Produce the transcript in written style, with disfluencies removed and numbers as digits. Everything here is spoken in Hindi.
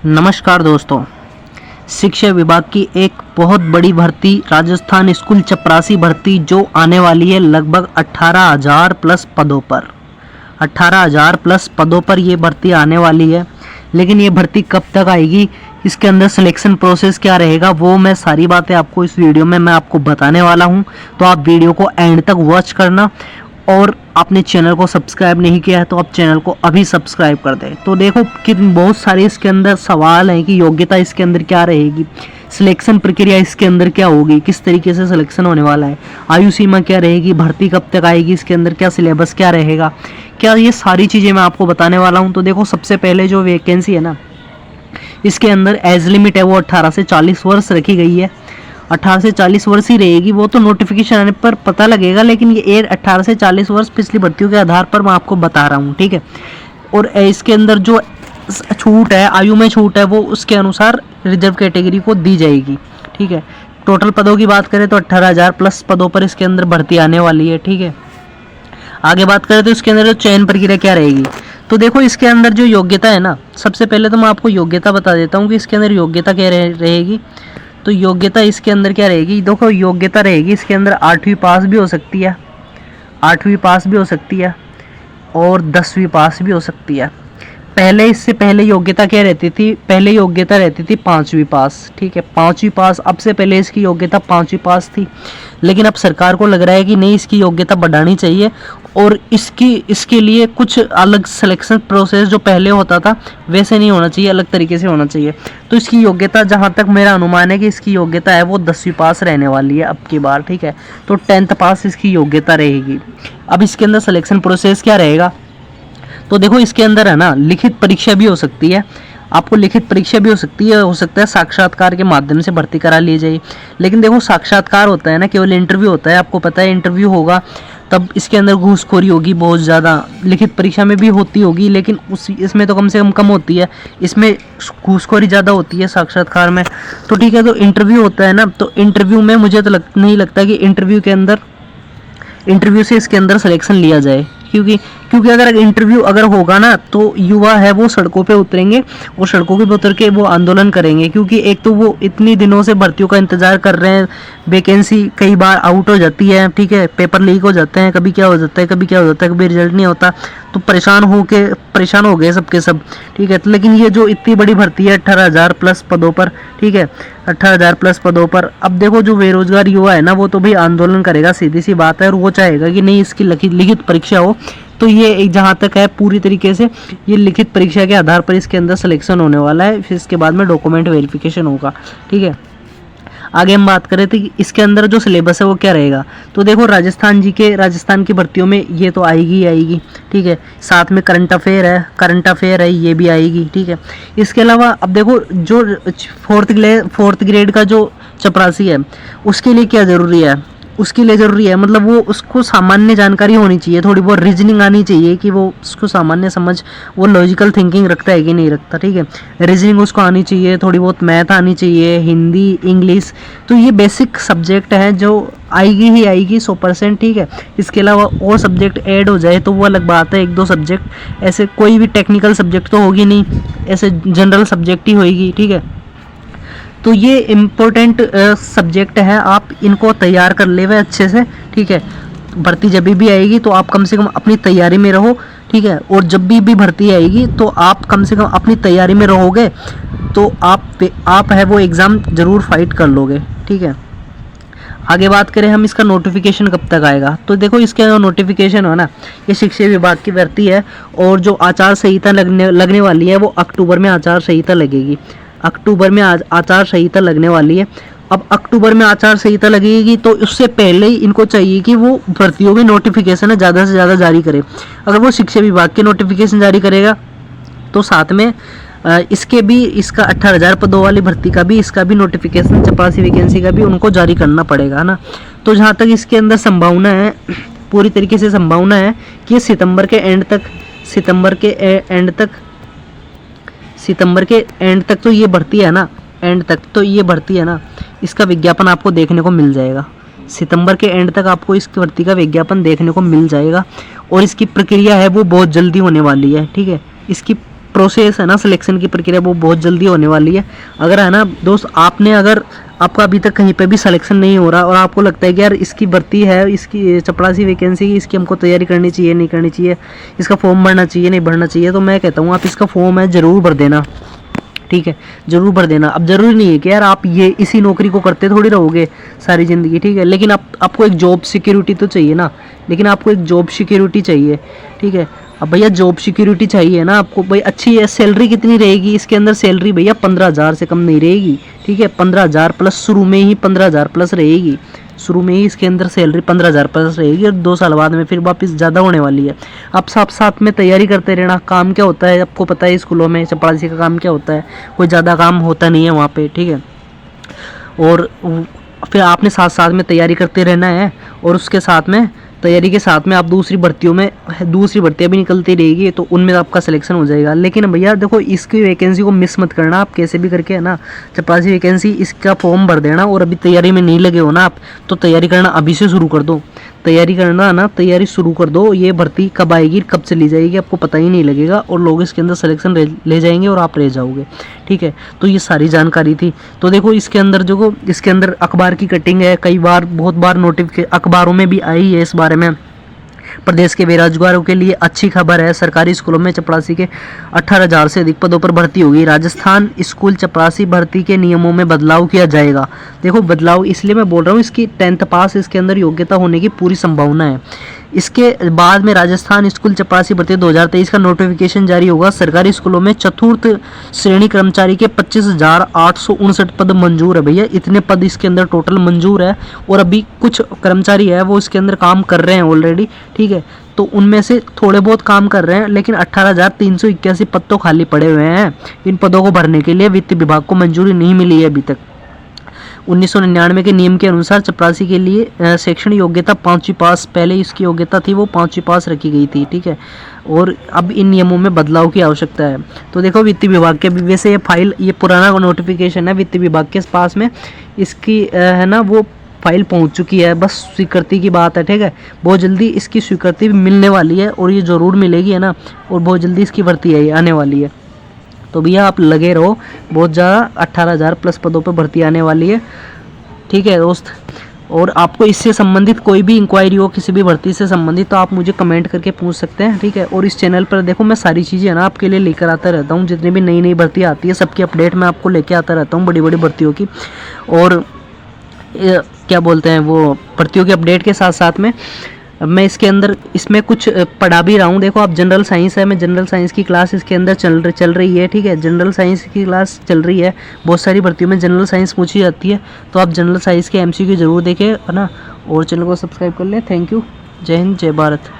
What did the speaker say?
नमस्कार दोस्तों। शिक्षा विभाग की एक बहुत बड़ी भर्ती राजस्थान स्कूल चपरासी भर्ती जो आने वाली है लगभग 18,000 प्लस पदों पर। 18,000 प्लस पदों पर ये भर्ती आने वाली है। लेकिन ये भर्ती कब तक आएगी, इसके अंदर सिलेक्शन प्रोसेस क्या रहेगा, वो मैं सारी बातें आपको इस वीडियो में मैं आपको बताने वाला हूँ। तो आप वीडियो को एंड तक वॉच करना। और आपने चैनल को सब्सक्राइब नहीं किया है तो आप चैनल को अभी सब्सक्राइब कर दें। तो देखो कि बहुत सारे इसके अंदर सवाल हैं कि योग्यता इसके अंदर क्या रहेगी, सिलेक्शन प्रक्रिया इसके अंदर क्या होगी, किस तरीके से सिलेक्शन होने वाला है, आयु सीमा क्या रहेगी, भर्ती कब तक आएगी, इसके अंदर क्या सिलेबस क्या रहेगा, क्या ये सारी चीज़ें मैं आपको बताने वाला हूँ। तो देखो सबसे पहले जो वैकेंसी है ना, इसके अंदर एज लिमिट है वो 18 से 40 वर्ष रखी गई है। 18 से 40 वर्ष ही रहेगी, वो तो नोटिफिकेशन आने पर पता लगेगा। लेकिन ये 18 से 40 वर्ष पिछली भर्तियों के आधार पर मैं आपको बता रहा हूँ, ठीक है। और इसके अंदर जो छूट है, आयु में छूट है, वो उसके अनुसार रिजर्व कैटेगरी को दी जाएगी, ठीक है। टोटल पदों की बात करें तो 18,000 प्लस पदों पर इसके अंदर भर्ती आने वाली है, ठीक है। आगे बात करें तो इसके अंदर जो चयन प्रक्रिया क्या रहेगी, तो देखो इसके अंदर जो योग्यता है ना, सबसे पहले तो मैं आपको योग्यता बता देता हूँ कि इसके अंदर योग्यता क्या रहेगी। तो योग्यता इसके अंदर क्या रहेगी, देखो योग्यता रहेगी इसके अंदर 8वीं पास भी हो सकती है, 8वीं पास भी हो सकती है और 10वीं पास भी हो सकती है। पहले इससे पहले योग्यता क्या रहती थी, पहले योग्यता रहती थी 5वीं पास, ठीक है। 5वीं पास, अब से पहले इसकी योग्यता 5वीं पास थी। लेकिन अब सरकार को लग रहा है कि नहीं, इसकी योग्यता बढ़ानी चाहिए और इसके लिए कुछ अलग सिलेक्शन प्रोसेस जो पहले होता था वैसे नहीं होना चाहिए, अलग तरीके से होना चाहिए। तो इसकी योग्यता, जहाँ तक मेरा अनुमान है कि इसकी योग्यता है वो 10वीं पास रहने वाली है अब की बार, ठीक है। तो 10th पास इसकी योग्यता रहेगी। अब इसके अंदर सिलेक्शन प्रोसेस क्या रहेगा, तो देखो इसके अंदर है ना, लिखित परीक्षा भी हो सकती है, आपको लिखित परीक्षा भी हो सकता है साक्षात्कार के माध्यम से भर्ती करा ली जाए। लेकिन देखो साक्षात्कार होता है ना, केवल इंटरव्यू होता है, आपको पता है इंटरव्यू होगा तब इसके अंदर घूसखोरी होगी बहुत ज़्यादा। लिखित परीक्षा में भी होती होगी लेकिन इसमें तो कम से कम होती है, इसमें घूसखोरी ज़्यादा होती है साक्षात्कार में। तो ठीक है, तो इंटरव्यू होता है ना, तो इंटरव्यू में मुझे तो नहीं लगता कि इंटरव्यू से इसके अंदर सिलेक्शन लिया जाए, क्योंकि अगर इंटरव्यू अगर होगा ना तो युवा है वो सड़कों पे उतरेंगे और सड़कों पे उतर के वो आंदोलन करेंगे। क्योंकि एक तो वो इतनी दिनों से भर्तियों का इंतजार कर रहे हैं, वैकेंसी कई बार आउट हो जाती है, ठीक है, पेपर लीक हो जाते हैं, कभी क्या हो जाता है, कभी रिजल्ट नहीं होता, तो परेशान हो गए सबके सब, ठीक है। तो लेकिन ये जो इतनी बड़ी भर्ती है 18,000 प्लस पदों पर, ठीक है, 18,000 प्लस पदों पर, अब देखो जो बेरोजगार युवा है ना वो तो भाई आंदोलन करेगा, सीधी सी बात है। और वो चाहेगा कि नहीं, इसकी लिखित परीक्षा हो। तो ये जहाँ तक है पूरी तरीके से ये लिखित परीक्षा के आधार पर इसके अंदर सिलेक्शन होने वाला है, फिर इसके बाद में डॉक्यूमेंट वेरिफिकेशन होगा, ठीक है। आगे हम बात करें तो इसके अंदर जो सिलेबस है वो क्या रहेगा, तो देखो राजस्थान की भर्तियों में ये तो आएगी, ठीक है। साथ में करंट अफेयर है ये भी आएगी, ठीक है। इसके अलावा अब देखो जो फोर्थ ग्रेड का जो चपरासी है उसके लिए क्या ज़रूरी है, मतलब वो उसको सामान्य जानकारी होनी चाहिए, थोड़ी बहुत रीजनिंग आनी चाहिए कि वो उसको सामान्य समझ, वो लॉजिकल थिंकिंग रखता है कि नहीं रखता, ठीक है। रीजनिंग उसको आनी चाहिए, थोड़ी बहुत मैथ आनी चाहिए, हिंदी, इंग्लिश। तो ये बेसिक सब्जेक्ट है जो आएगी 100%, ठीक है। इसके अलावा और सब्जेक्ट ऐड हो जाए तो वो अलग बात है, 1-2 सब्जेक्ट, ऐसे कोई भी टेक्निकल सब्जेक्ट तो होगी नहीं, ऐसे जनरल सब्जेक्ट ही होगी, ठीक है। तो ये इम्पोर्टेंट सब्जेक्ट है, आप इनको तैयार कर ले हुए अच्छे से, ठीक है। भर्ती जब भी आएगी तो आप कम से कम अपनी तैयारी में रहो, ठीक है। और जब भी भर्ती आएगी तो आप कम से कम अपनी तैयारी में रहोगे तो आप है वो एग्ज़ाम ज़रूर फाइट कर लोगे, ठीक है। आगे बात करें हम, इसका नोटिफिकेशन कब तक आएगा, तो देखो इसके नोटिफिकेशन हो ना, ये शिक्षा विभाग की भर्ती है और जो आचार संहिता लगने वाली है वो अक्टूबर में आचार संहिता लगेगी, अक्टूबर में आचार संहिता लगने वाली है। अब अक्टूबर में आचार संहिता लगेगी तो उससे पहले ही इनको चाहिए कि वो भर्तियों की नोटिफिकेशन है ज़्यादा से ज़्यादा जारी करे। अगर वो शिक्षा विभाग के नोटिफिकेशन जारी करेगा तो साथ में इसका 18,000 पदों वाली भर्ती का भी, इसका भी नोटिफिकेशन, चपरासी वैकेंसी का भी उनको जारी करना पड़ेगा ना। तो जहाँ तक इसके अंदर संभावना है, पूरी तरीके से संभावना है कि सितंबर के एंड तक तो ये भर्ती है ना, इसका विज्ञापन आपको देखने को मिल जाएगा। सितंबर के एंड तक आपको इस भर्ती का विज्ञापन देखने को मिल जाएगा और इसकी प्रक्रिया है वो बहुत जल्दी होने वाली है, ठीक है। इसकी प्रोसेस है ना सिलेक्शन की प्रक्रिया वो बहुत जल्दी होने वाली है। अगर है ना दोस्त आपने अगर आपका अभी तक कहीं पे भी सिलेक्शन नहीं हो रहा और आपको लगता है कि यार इसकी भर्ती है, इसकी चपरासी वैकेंसी की, इसकी हमको तैयारी करनी चाहिए नहीं करनी चाहिए, इसका फॉर्म भरना चाहिए नहीं भरना चाहिए, तो मैं कहता हूँ आप इसका फॉर्म है ज़रूर भर देना। ठीक है, ज़रूर भर देना। अब ज़रूरी नहीं है कि यार आप ये इसी नौकरी को करते थोड़ी रहोगे सारी ज़िंदगी। ठीक है, लेकिन आपको एक जॉब सिक्योरिटी तो चाहिए ना, लेकिन आपको एक जॉब सिक्योरिटी चाहिए। ठीक है, अब भैया जॉब सिक्योरिटी चाहिए ना आपको, भाई अच्छी है। सैलरी कितनी रहेगी इसके अंदर? सैलरी भैया 15,000 से कम नहीं रहेगी। ठीक है, 15,000 प्लस, शुरू में ही 15,000 प्लस रहेगी। शुरू में ही इसके अंदर सैलरी 15,000 प्लस रहेगी और 2 साल बाद में फिर वापस ज़्यादा होने वाली है। आप साथ में तैयारी करते रहना। काम क्या होता है आपको पता है, स्कूलों में चपरासी का काम क्या होता है, कोई ज़्यादा काम होता नहीं है वहाँ पे। ठीक है, और फिर आपने साथ साथ में तैयारी करते रहना है, और उसके साथ में तैयारी के साथ में आप दूसरी भर्तियां भी निकलती रहेगी, तो उनमें आपका सिलेक्शन हो जाएगा। लेकिन भैया देखो इसकी वैकेंसी को मिस मत करना आप, कैसे भी करके है ना चपरासी वैकेंसी इसका फॉर्म भर देना। और अभी तैयारी में नहीं लगे हो ना आप, तो तैयारी करना अभी से शुरू कर दो। तैयारी करना ना, तैयारी शुरू कर दो। ये भर्ती कब आएगी कब चली जाएगी आपको पता ही नहीं लगेगा, और लोग इसके अंदर सिलेक्शन ले जाएंगे और आप रह जाओगे। ठीक है, तो ये सारी जानकारी थी। तो देखो इसके अंदर अखबार की कटिंग है, कई बार बहुत बार नोटिफिकेशन अखबारों में भी आई है इस बारे में। प्रदेश के बेरोजगारों के लिए अच्छी खबर है, सरकारी स्कूलों में चपरासी के 18,000 से अधिक पदों पर भर्ती होगी। राजस्थान स्कूल चपरासी भर्ती के नियमों में बदलाव किया जाएगा। देखो बदलाव इसलिए मैं बोल रहा हूँ, इसकी 10th पास इसके अंदर योग्यता होने की पूरी संभावना है। इसके बाद में राजस्थान स्कूल चपरासी भर्ती 2023 का नोटिफिकेशन जारी होगा। सरकारी स्कूलों में चतुर्थ श्रेणी कर्मचारी के 25,859 पद मंजूर है। भैया इतने पद इसके अंदर टोटल मंजूर है, और अभी कुछ कर्मचारी है वो इसके अंदर काम कर रहे हैं ऑलरेडी। ठीक है, तो उनमें से थोड़े बहुत काम कर रहे हैं, लेकिन 18,381 पद तो खाली पड़े हुए हैं। इन पदों को भरने के लिए वित्त विभाग को मंजूरी नहीं मिली है अभी तक। 1999 के नियम के अनुसार चपरासी के लिए शैक्षणिक योग्यता 5वीं पास, पहले इसकी योग्यता थी वो 5वीं पास रखी गई थी। ठीक है, और अब इन नियमों में बदलाव की आवश्यकता है। तो देखो वित्त विभाग के वैसे ये पुराना नोटिफिकेशन है वित्त विभाग के पास में, इसकी है ना वो फाइल पहुंच चुकी है, बस स्वीकृति की बात है। ठीक है, बहुत जल्दी इसकी स्वीकृति भी मिलने वाली है, और ये ज़रूर मिलेगी है ना, और बहुत जल्दी इसकी भर्ती है आने वाली है। तो भैया आप लगे रहो, बहुत ज़्यादा 18,000 प्लस पदों पर भर्ती आने वाली है। ठीक है दोस्त, और आपको इससे संबंधित कोई भी इंक्वायरी हो किसी भी भर्ती से संबंधित, तो आप मुझे कमेंट करके पूछ सकते हैं। ठीक है, और इस चैनल पर देखो मैं सारी चीज़ें है ना आपके लिए लेकर आता रहता हूँ, जितनी भी नई नई भर्ती आती है सबकी अपडेट मैं आपको लेके आता रहता हूँ, बड़ी बड़ी भर्तियों की। और क्या बोलते हैं वो भर्तियों की अपडेट के साथ साथ में मैं इसमें कुछ पढ़ा भी रहा हूँ। देखो आप जनरल साइंस है, मैं जनरल साइंस की क्लास इसके अंदर चल रही है। ठीक है, जनरल साइंस की क्लास चल रही है, बहुत सारी भर्तियों में जनरल साइंस पूछी जाती है, तो आप जनरल साइंस के MCQ जरूर देखें है ना, और चैनल को सब्सक्राइब कर लें। थैंक यू, जय हिंद, जय भारत।